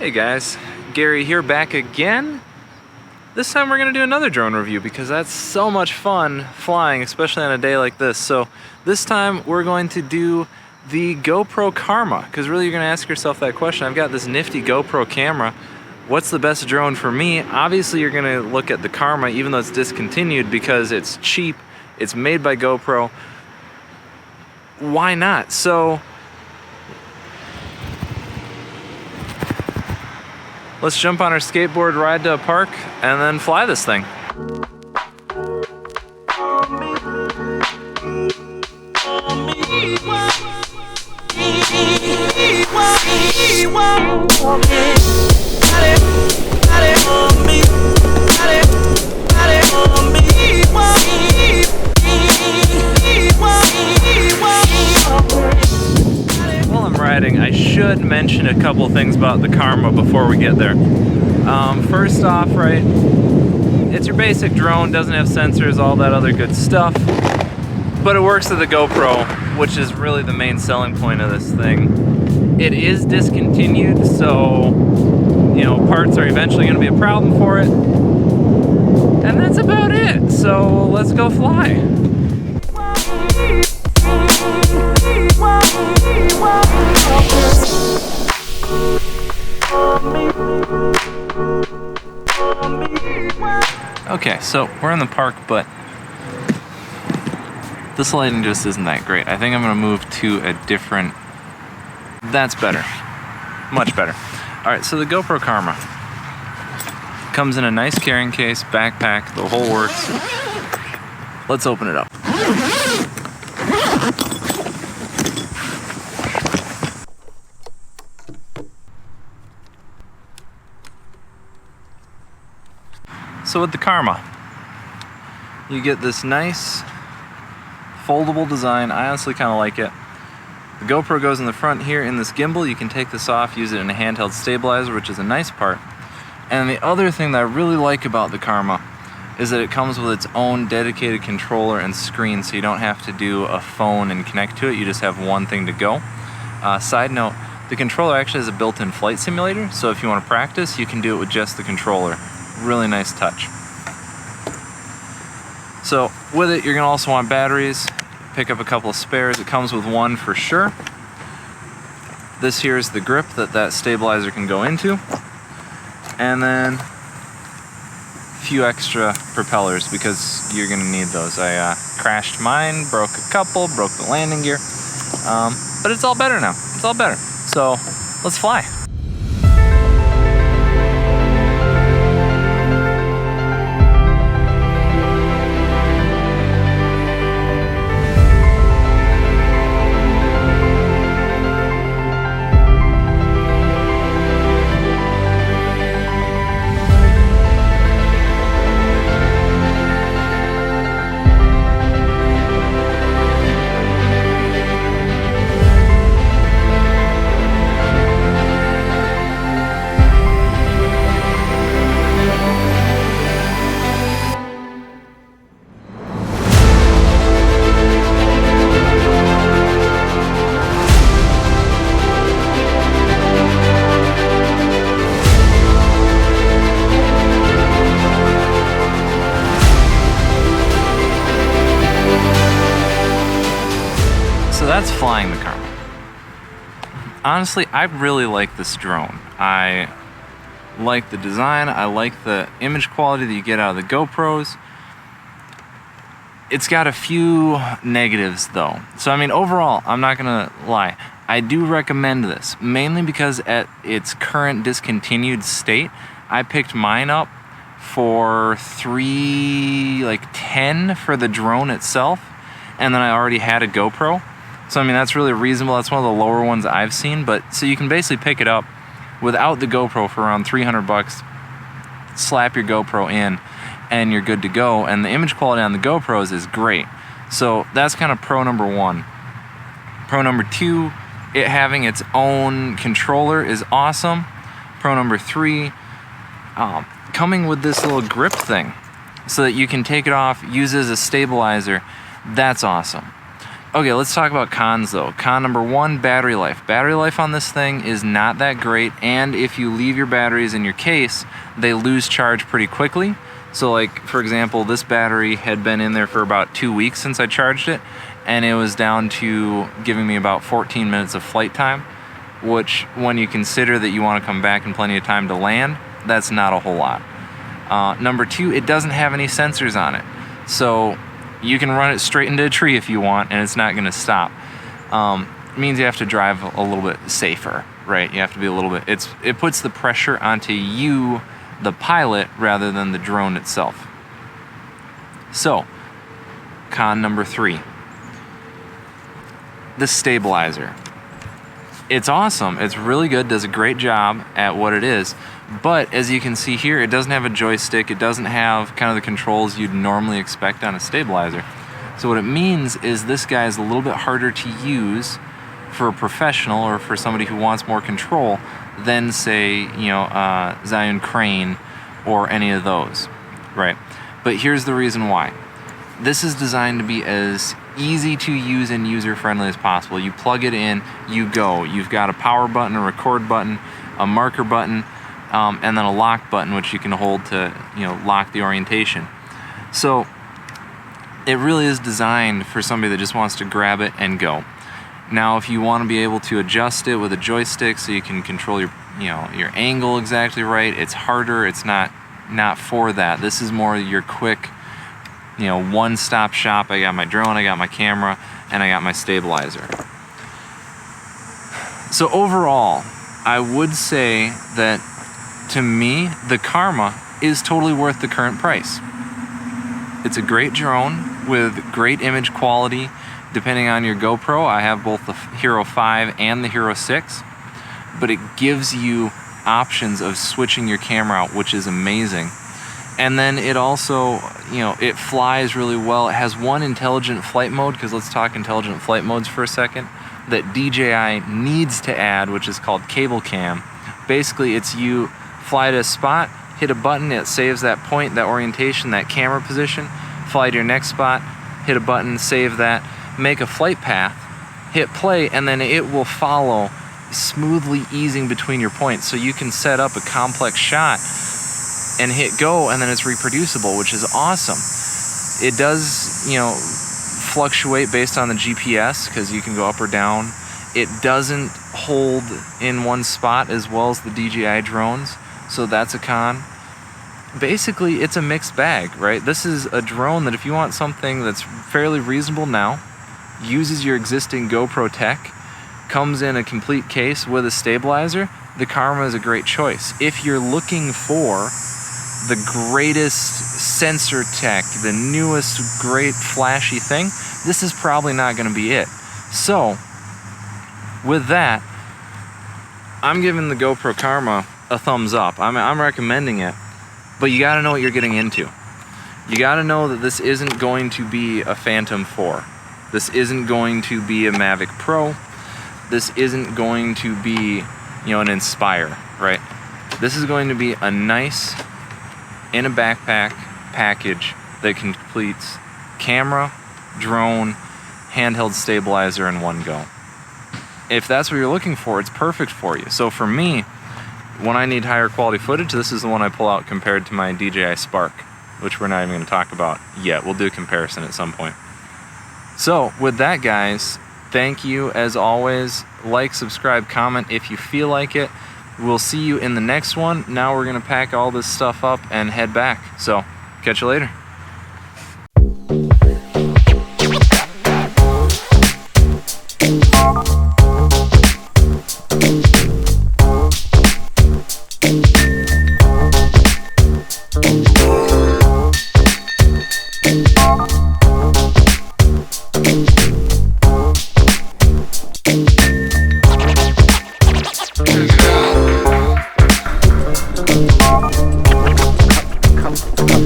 Hey guys, Gary here, back again. This time we're going to do another drone review because that's so much fun flying, especially on a day like this. So this time we're going to do the GoPro Karma, because really you're going to ask yourself that question. I've got this nifty GoPro camera. What's the best drone for me? Obviously you're going to look at the Karma, even though it's discontinued, because it's cheap, it's made by GoPro. Why not? So let's jump on our skateboard, ride to a park, and then fly this thing. While I'm riding, I should mention a couple things about the Karma before we get there. First off, right, it's your basic drone, doesn't have sensors, all that other good stuff, but it works with the GoPro, which is really the main selling point of this thing. It is discontinued, so, you know, parts are eventually going to be a problem for it, and that's about it. So let's go fly. Okay, so we're in the park, but this lighting just isn't that great. I think I'm gonna move to a different, that's better, much better. All right, so the GoPro Karma comes in a nice carrying case, backpack, the whole works. Let's open it up. So with the Karma, you get this nice foldable design. I honestly kind of like it. The GoPro goes in the front here in this gimbal. You can take this off, use it in a handheld stabilizer, which is a nice part. And the other thing that I really like about the Karma is that it comes with its own dedicated controller and screen, so you don't have to do a phone and connect to it. You just have one thing to go. Side note, the controller actually has a built-in flight simulator, so if you want to practice, you can do it with just the controller. Really nice touch. So with it, you're going to also want batteries. Pick up a couple of spares. It comes with one for sure. This here is the grip that stabilizer can go into. And then a few extra propellers, because you're going to need those. I crashed mine, broke a couple, broke the landing gear. But it's all better now. It's all better. So let's fly. So that's flying the Karma. Honestly, I really like this drone. I like the design, I like the image quality that you get out of the GoPros. It's got a few negatives though. So I mean, overall, I'm not gonna lie, I do recommend this, mainly because at its current discontinued state, I picked mine up for $310 for the drone itself, and then I already had a GoPro. So I mean, that's really reasonable. That's one of the lower ones I've seen, but so you can basically pick it up without the GoPro for around 300 bucks, slap your GoPro in, and you're good to go. And the image quality on the GoPros is great. So that's kind of pro number one. Pro number two, it having its own controller is awesome. Pro number three, coming with this little grip thing so that you can take it off, use it as a stabilizer. That's awesome. Okay, let's talk about cons though. Con number 1, battery life. Battery life on this thing is not that great, and if you leave your batteries in your case, they lose charge pretty quickly. So like, for example, this battery had been in there for about 2 weeks since I charged it, and it was down to giving me about 14 minutes of flight time, which when you consider that you want to come back in plenty of time to land, that's not a whole lot. Number 2, it doesn't have any sensors on it. So you can run it straight into a tree if you want, and it's not going to stop. It means you have to drive a little bit safer, right? You have to be a little bit, it puts the pressure onto you, the pilot, rather than the drone itself. So, con number 3. The stabilizer. It's awesome. It's really good, does a great job at what it is. But as you can see here, it doesn't have a joystick. It doesn't have kind of the controls you'd normally expect on a stabilizer. So what it means is this guy is a little bit harder to use for a professional or for somebody who wants more control than, say, Zion Crane or any of those, right? But here's the reason why. This is designed to be as easy to use and user-friendly as possible. You plug it in, you go. You've got a power button, a record button, a marker button, and then a lock button, which you can hold to, lock the orientation. So it really is designed for somebody that just wants to grab it and go. Now, if you want to be able to adjust it with a joystick so you can control your angle exactly right, it's harder. It's not for that. This is more your quick, one-stop shop. I got my drone, I got my camera, and I got my stabilizer. So overall, I would say that to me, the Karma is totally worth the current price. It's a great drone with great image quality. Depending on your GoPro, I have both the Hero 5 and the Hero 6, but it gives you options of switching your camera out, which is amazing. And then it also, it flies really well. It has one intelligent flight mode, because let's talk intelligent flight modes for a second, that DJI needs to add, which is called cable cam. Basically, it's you fly to a spot, hit a button, it saves that point, that orientation, that camera position, fly to your next spot, hit a button, save that, make a flight path, hit play, and then it will follow, smoothly easing between your points. So you can set up a complex shot and hit go, and then it's reproducible, which is awesome. It does, fluctuate based on the GPS, because you can go up or down. It doesn't hold in one spot as well as the DJI drones, so that's a con. Basically, it's a mixed bag, right? This is a drone that if you want something that's fairly reasonable now, uses your existing GoPro tech, comes in a complete case with a stabilizer, the Karma is a great choice. If you're looking for the greatest sensor tech, the newest great flashy thing, this is probably not going to be it. So, with that, I'm giving the GoPro Karma a thumbs up. I'm recommending it, but you got to know what you're getting into. You got to know that this isn't going to be a Phantom 4. This isn't going to be a Mavic Pro. This isn't going to be, an Inspire, right? This is going to be a nice, in a backpack package that completes camera, drone, handheld stabilizer in one go. If that's what you're looking for, it's perfect for you. So for me, when I need higher quality footage, this is the one I pull out compared to my DJI Spark, which we're not even going to talk about yet. We'll do a comparison at some point. So with that, guys, thank you as always. Like, subscribe, comment if you feel like it. We'll see you in the next one. Now we're going to pack all this stuff up and head back. So catch you later.